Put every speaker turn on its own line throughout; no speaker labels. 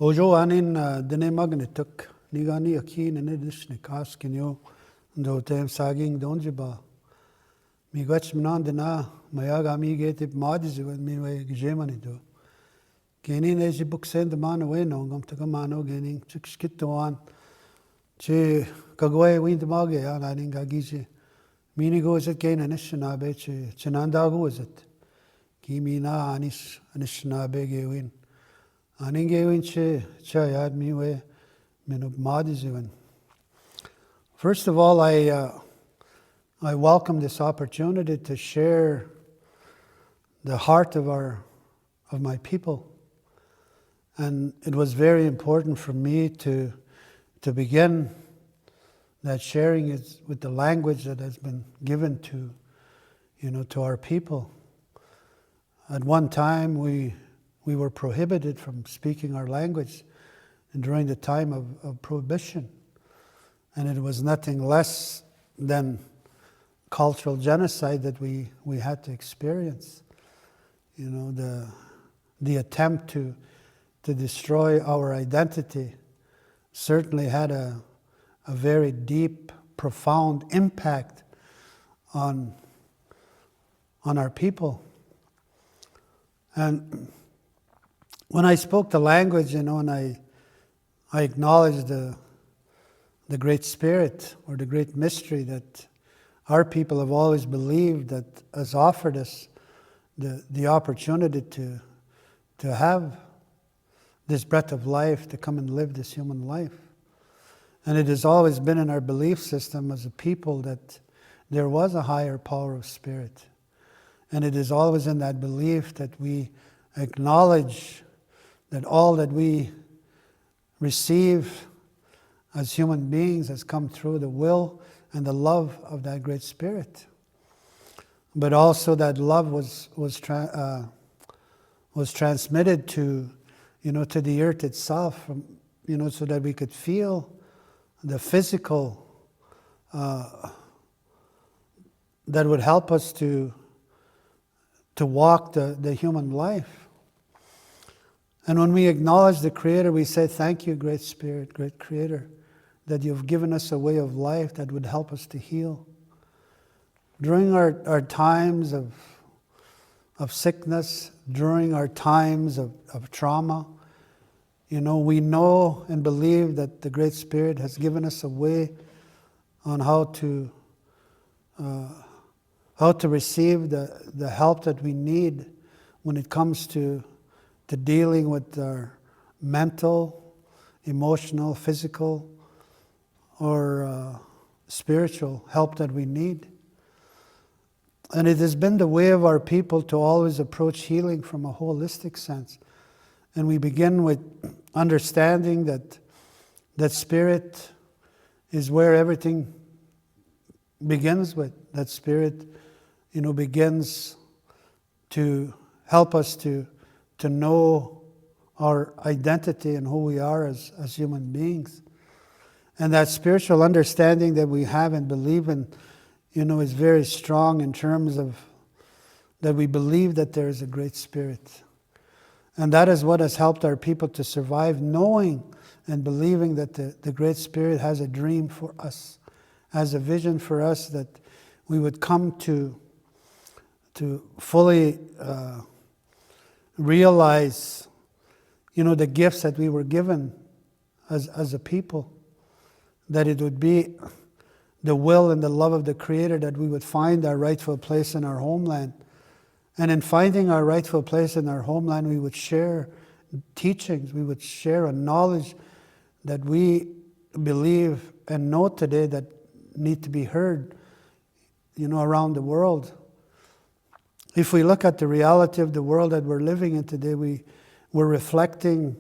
Ojo anin dene magnetuk nigani akin and edition kaskinyo do tem saging donjiba. Migach mnan dena mayagami getip madis when me way gemani do. Genin eji book send the man away no gum to mano genin chikskitoan che kagway wind mage an aninga giji. Mini goes at gain an ishnabe chinandago is it. Kimina anis anishnabe gewin. First of all, I welcome this opportunity to share the heart of my people, and it was very important for me to begin that sharing is with the language that has been given to our people. At one time, we were prohibited from speaking our language during the time of prohibition. And it was nothing less than cultural genocide that we had to experience. The attempt to destroy our identity certainly had a very deep, profound impact on our people. And when I spoke the language, and I acknowledged the great spirit or the great mystery that our people have always believed that has offered us the opportunity to have this breath of life, to come and live this human life. And it has always been in our belief system as a people that there was a higher power of spirit. And it is always in that belief that we acknowledge that all that we receive as human beings has come through the will and the love of that great spirit. But also that love was transmitted to the earth itself, so that we could feel the physical that would help us to walk the human life. And when we acknowledge the Creator, we say, thank you, great Spirit, great Creator, that you've given us a way of life that would help us to heal. During our times of sickness, during our times of trauma, we know and believe that the Great Spirit has given us a way on how to receive the help that we need when it comes to dealing with our mental, emotional, physical, or spiritual help that we need. And it has been the way of our people to always approach healing from a holistic sense. And we begin with understanding that spirit is where everything begins with. That spirit, begins to help us to know our identity and who we are as human beings. And that spiritual understanding that we have and believe in, is very strong in terms of that we believe that there is a great spirit. And that is what has helped our people to survive, knowing and believing that the great spirit has a dream for us, has a vision for us that we would come to fully realize, the gifts that we were given as a people, that it would be the will and the love of the Creator that we would find our rightful place in our homeland. And in finding our rightful place in our homeland, we would share teachings, we would share a knowledge that we believe and know today that need to be heard, around the world. If we look at the reality of the world that we're living in today, we're reflecting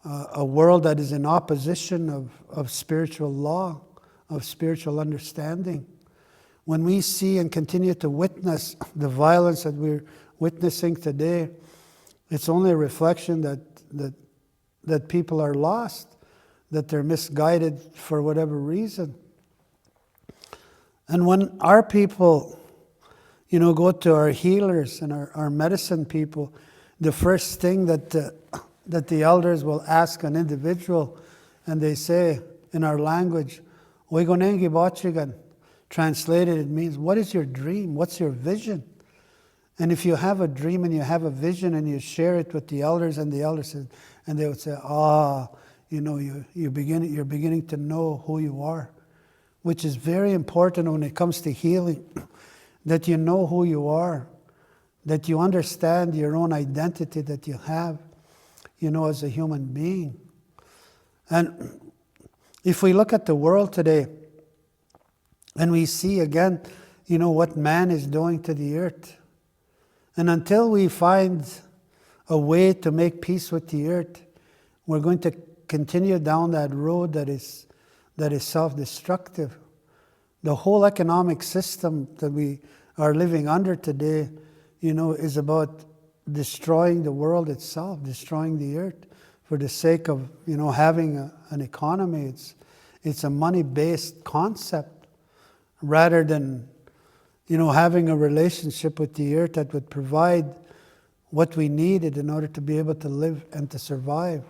a world that is in opposition of spiritual law, of spiritual understanding. When we see and continue to witness the violence that we're witnessing today, it's only a reflection that people are lost, that they're misguided for whatever reason. And when our people, go to our healers and our medicine people, the first thing that that the elders will ask an individual, and they say in our language, "Oigonengi bachigan." Translated, it means, what is your dream? What's your vision? And if you have a dream and you have a vision and you share it with the elders, and the elders said, and they would say, you're beginning to know who you are, which is very important when it comes to healing, that you know who you are, that you understand your own identity that you have, as a human being. And if we look at the world today, and we see again, what man is doing to the earth. And until we find a way to make peace with the earth, we're going to continue down that road that is self-destructive. The whole economic system that we are living under today, is about destroying the world itself, destroying the earth for the sake of, having an economy. It's a money-based concept rather than, having a relationship with the earth that would provide what we needed in order to be able to live and to survive.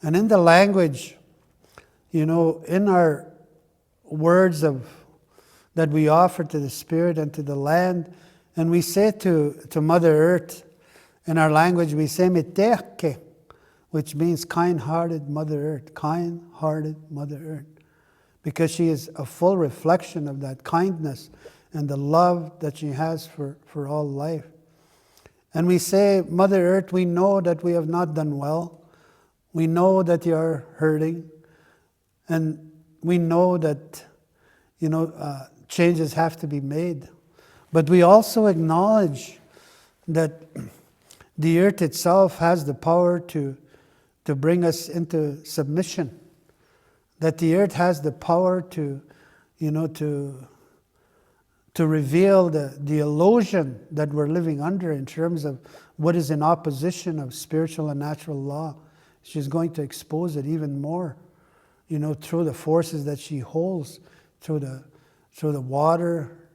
And in the language, in our words that we offer to the Spirit and to the land, and we say to Mother Earth, in our language we say Meteke, which means kind-hearted Mother Earth, kind-hearted Mother Earth, because she is a full reflection of that kindness and the love that she has for all life. And we say, Mother Earth, we know that we have not done well. We know that you are hurting. And we know that, changes have to be made. But we also acknowledge that the earth itself has the power to bring us into submission. That the earth has the power to reveal the illusion that we're living under in terms of what is in opposition of spiritual and natural law. She's going to expose it even more, through the forces that she holds, through the water,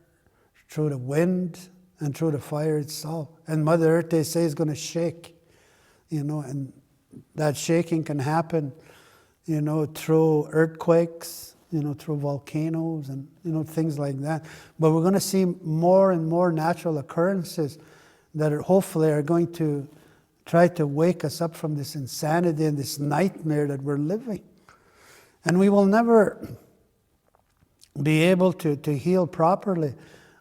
through the wind, and through the fire itself. And Mother Earth, they say, is going to shake, and that shaking can happen, through earthquakes, through volcanoes and, things like that. But we're going to see more and more natural occurrences that hopefully are going to try to wake us up from this insanity and this nightmare that we're living. And we will never be able to heal properly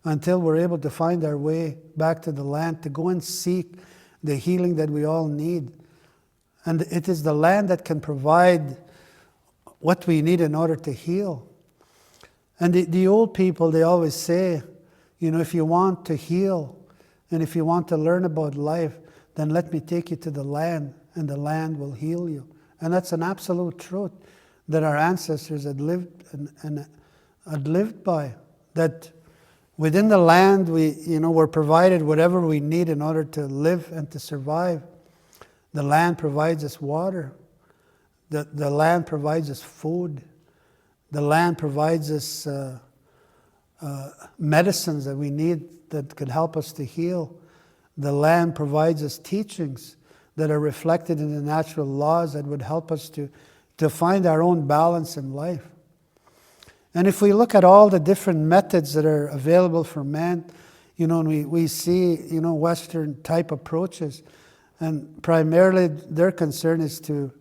until we're able to find our way back to the land, to go and seek the healing that we all need. And it is the land that can provide what we need in order to heal. And the old people, they always say, if you want to heal and if you want to learn about life, then let me take you to the land and the land will heal you. And that's an absolute truth that our ancestors had lived and had lived by. That within the land we're provided whatever we need in order to live and to survive. The land provides us water. The land provides us food. The land provides us medicines that we need that could help us to heal. The land provides us teachings that are reflected in the natural laws that would help us to find our own balance in life. And if we look at all the different methods that are available for man, and we see, Western type approaches, and primarily their concern is to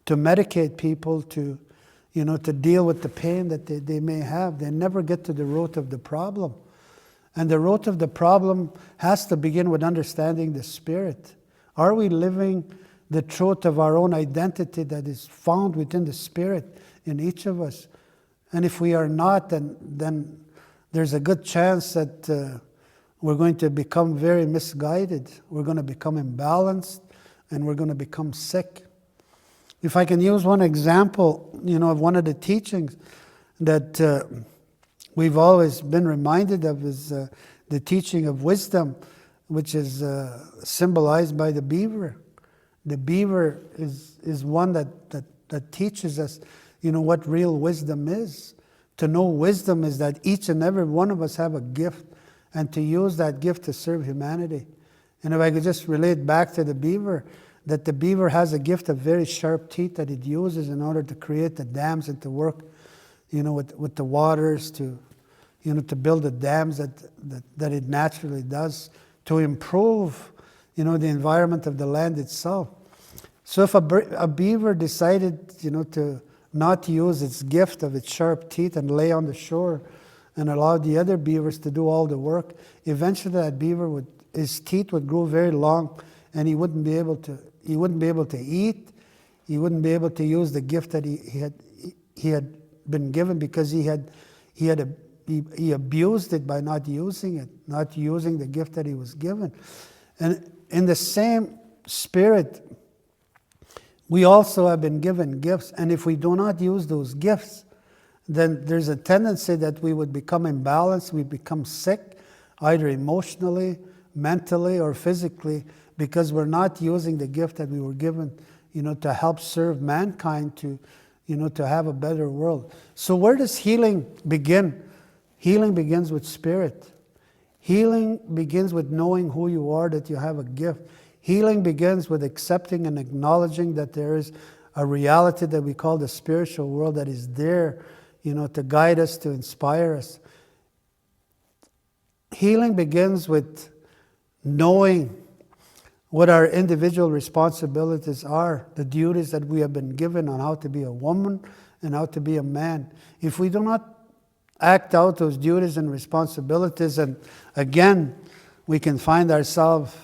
medicate people to deal with the pain that they may have. They never get to the root of the problem. And the root of the problem has to begin with understanding the Spirit. Are we living the truth of our own identity that is found within the Spirit in each of us? And if we are not, then there's a good chance that we're going to become very misguided. We're going to become imbalanced, and we're going to become sick. If I can use one example, of one of the teachings that we've always been reminded of is the teaching of wisdom, which is symbolized by the beaver. The beaver is one that teaches us, what real wisdom is. To know wisdom is that each and every one of us have a gift, and to use that gift to serve humanity. And if I could just relate back to the that the beaver has a gift of very sharp teeth that it uses in order to create the dams and to work, with the waters to build the dams that it naturally does to improve, the environment of the land itself. So if a beaver decided, to not use its gift of its sharp teeth and lay on the shore and allow the other beavers to do all the work, eventually that beaver his teeth would grow very long, and he wouldn't be able to eat. He wouldn't be able to use the gift that he had been given, because he abused it by not using the gift that he was given. And in the same spirit, we also have been given gifts, and if we do not use those gifts, then there's a tendency that we would become imbalanced, we become sick, either emotionally, mentally, or physically, because we're not using the gift that we were given, to help serve mankind, to have a better world. So where does healing begin? Healing begins with spirit. Healing begins with knowing who you are, that you have a gift. Healing begins with accepting and acknowledging that there is a reality that we call the spiritual world that is there, to guide us, to inspire us. Healing begins with knowing what our individual responsibilities are, the duties that we have been given on how to be a woman and how to be a man. If we do not act out those duties and responsibilities, and again, we can find ourselves,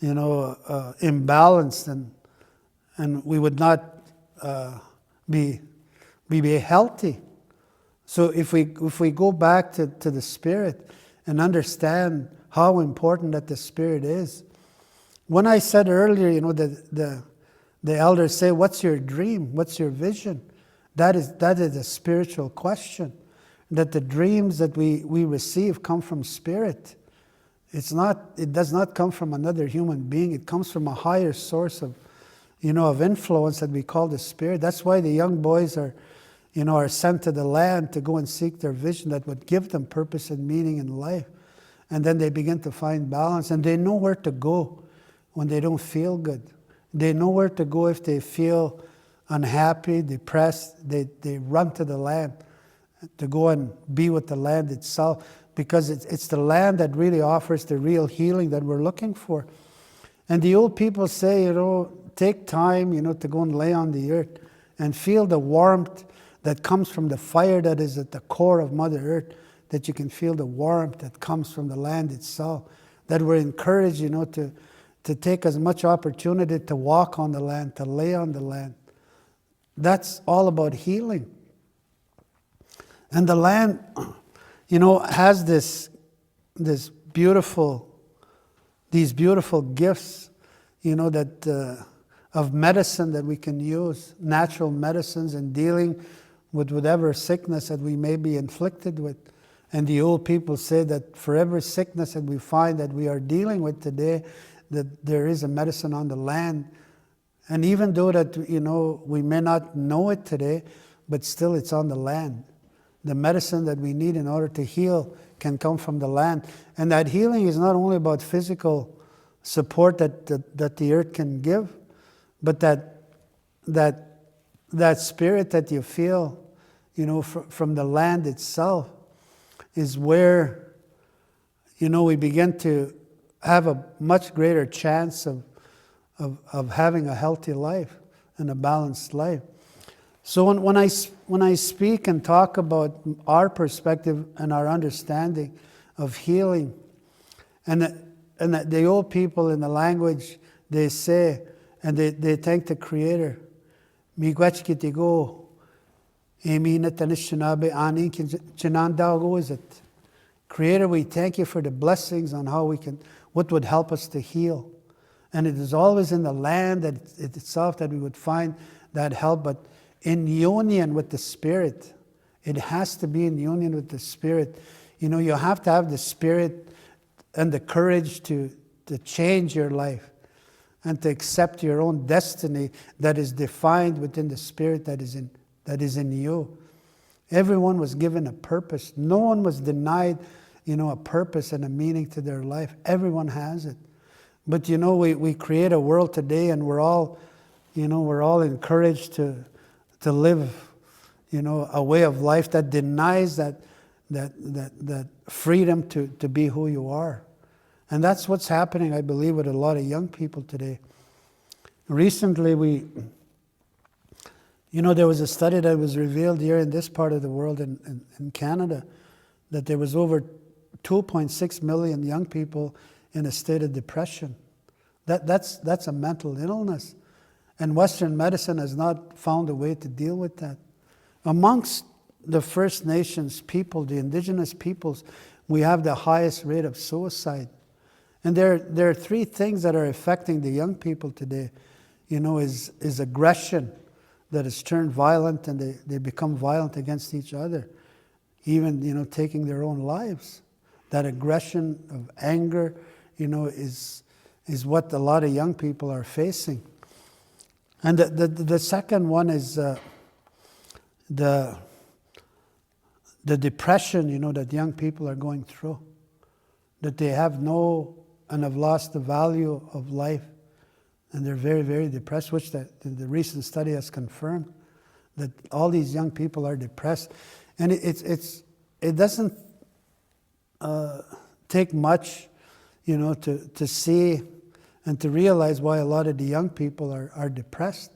imbalanced, and we would not be healthy. So if we go back to the spirit and understand how important that the spirit is. When I said earlier, the elders say, "What's your dream? What's your vision?" That is a spiritual question. That the dreams that we receive come from spirit. It does not come from another human being. It comes from a higher source of influence that we call the spirit. That's why the young boys are sent to the land to go and seek their vision that would give them purpose and meaning in life. And then they begin to find balance, and they know where to go when they don't feel good. They know where to go if they feel unhappy, depressed. They run to the land to go and be with the land itself, because it's the land that really offers the real healing that we're looking for. And the old people say, take time, to go and lay on the earth and feel the warmth that comes from the fire that is at the core of Mother Earth, that you can feel the warmth that comes from the land itself, that we're encouraged, to take as much opportunity to walk on the land, to lay on the land. That's all about healing. And the land, has these beautiful gifts, that of medicine that we can use, natural medicines, in dealing with whatever sickness that we may be inflicted with. And the old people say that for every sickness that we find that we are dealing with today, that there is a medicine on the land. And even though that, we may not know it today, but still it's on the land. The medicine that we need in order to heal can come from the land. And that healing is not only about physical support that the earth can give, but that spirit that you feel, from the land itself, is where, we begin to have a much greater chance of having a healthy life and a balanced life. So when I speak and talk about our perspective and our understanding of healing, and the old people in the language, they say, and they thank the Creator, Creator, we thank you for the blessings on what would help us to heal. And it is always in the land itself that we would find that help, but in union with the Spirit. It has to be in union with the Spirit. You have to have the Spirit and the courage to change your life and to accept your own destiny that is defined within the Spirit that is in you. Everyone was given a purpose. No one was denied, a purpose and a meaning to their life. Everyone has it. But we create a world today, and we're all encouraged to live, a way of life that denies that freedom to be who you are. And that's what's happening, I believe, with a lot of young people today. Recently, there was a study that was revealed here in this part of the world, in Canada, that there was over 2.6 million young people in a state of depression. That's a mental illness. And Western medicine has not found a way to deal with that. Amongst the First Nations people, the Indigenous peoples, we have the highest rate of suicide. And there are three things that are affecting the young people today. Is aggression that has turned violent, and they become violent against each other, even taking their own lives. That aggression of anger, is what a lot of young people are facing. And the second one is the depression, that young people are going through, that they have have lost the value of life, and they're very, very depressed, which the recent study has confirmed, that all these young people are depressed. And it doesn't take much, to see and to realize why a lot of the young people are depressed.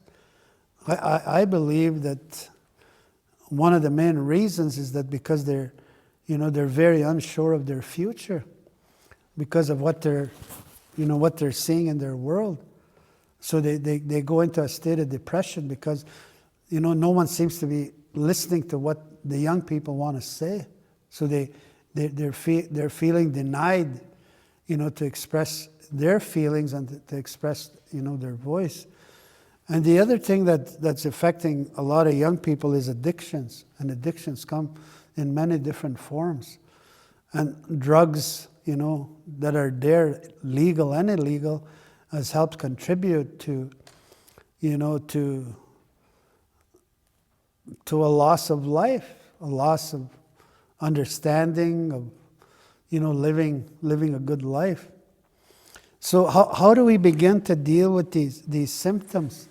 I believe that one of the main reasons is that because they're very unsure of their future, because of what they're seeing in their world. So they go into a state of depression because, no one seems to be listening to what the young people want to say. So they're feeling denied, to express their feelings and to express, their voice. And the other thing that's affecting a lot of young people is addictions. And addictions come in many different forms. And drugs, that are there, legal and illegal, has helped contribute to a loss of life, a loss of understanding, of living a good life. So how do we begin to deal with these symptoms?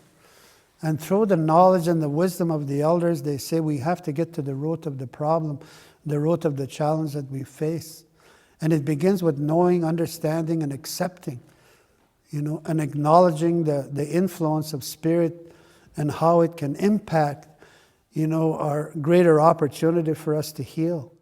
And through the knowledge and the wisdom of the elders, they say we have to get to the root of the problem, the root of the challenge that we face. And it begins with knowing, understanding, and accepting, and acknowledging the influence of spirit and how it can impact, our greater opportunity for us to heal.